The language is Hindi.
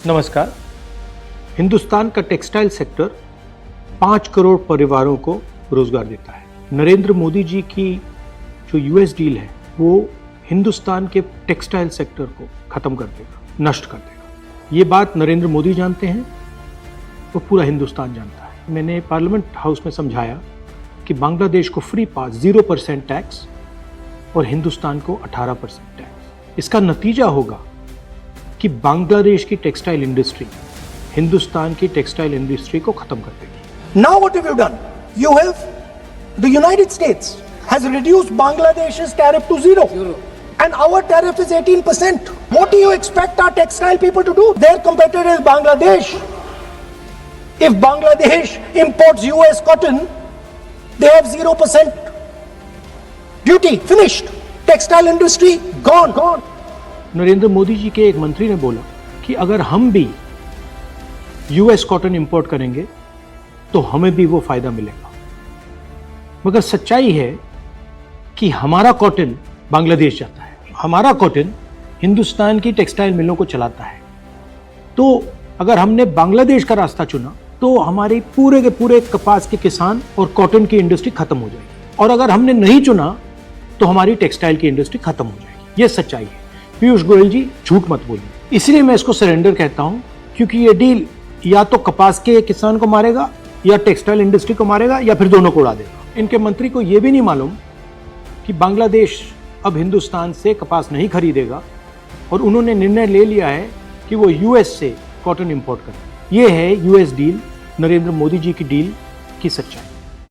नमस्कार। हिंदुस्तान का टेक्सटाइल सेक्टर 5 करोड़ परिवारों को रोजगार देता है। नरेंद्र मोदी जी की जो यूएस डील है वो हिंदुस्तान के टेक्सटाइल सेक्टर को खत्म कर देगा, नष्ट कर देगा। ये बात नरेंद्र मोदी जानते हैं, वो पूरा हिंदुस्तान जानता है। मैंने पार्लियामेंट हाउस में समझाया कि बांग्लादेश को फ्री पास 0% टैक्स और हिंदुस्तान को 18% टैक्स। इसका नतीजा होगा कि बांग्लादेश की टेक्सटाइल इंडस्ट्री हिंदुस्तान की टेक्सटाइल इंडस्ट्री को खत्म कर देगी। Now what have you done? You have, the United States has reduced Bangladesh's tariff to zero. And our tariff is 18%. What do you expect our textile people to do? Their competitor is Bangladesh. If Bangladesh imports US cotton, they have 0% duty. Finished. Textile industry gone. Narendra Modi ji के एक मंत्री ने बोला कि अगर हम भी यूएस कॉटन इंपोर्ट करेंगे तो हमें भी वो फायदा मिलेगा। मगर सच्चाई है कि हमारा कॉटन बांग्लादेश जाता है, हमारा कॉटन हिंदुस्तान की टेक्सटाइल मिलों को चलाता है। तो अगर हमने बांग्लादेश का रास्ता चुना तो हमारे पूरे के पूरे कपास के किसान और कॉटन की इंडस्ट्री खत्म हो जाएगी, और अगर हमने नहीं चुना तो हमारी टेक्सटाइल की इंडस्ट्री खत्म हो जाएगी। ये सच्चाई है। पीयूष गोयल जी, झूठ मत बोलिए। इसलिए मैं इसको सरेंडर कहता हूं, क्योंकि ये डील या तो कपास के किसान को मारेगा या टेक्सटाइल इंडस्ट्री को मारेगा या फिर दोनों को उड़ा देगा। इनके मंत्री को यह भी नहीं मालूम कि बांग्लादेश अब हिंदुस्तान से कपास नहीं खरीदेगा और उन्होंने निर्णय ले लिया है कि वो यूएस से कॉटन इंपोर्ट करें। ये है यूएस डील, नरेंद्र मोदी जी की डील की सच्चाई।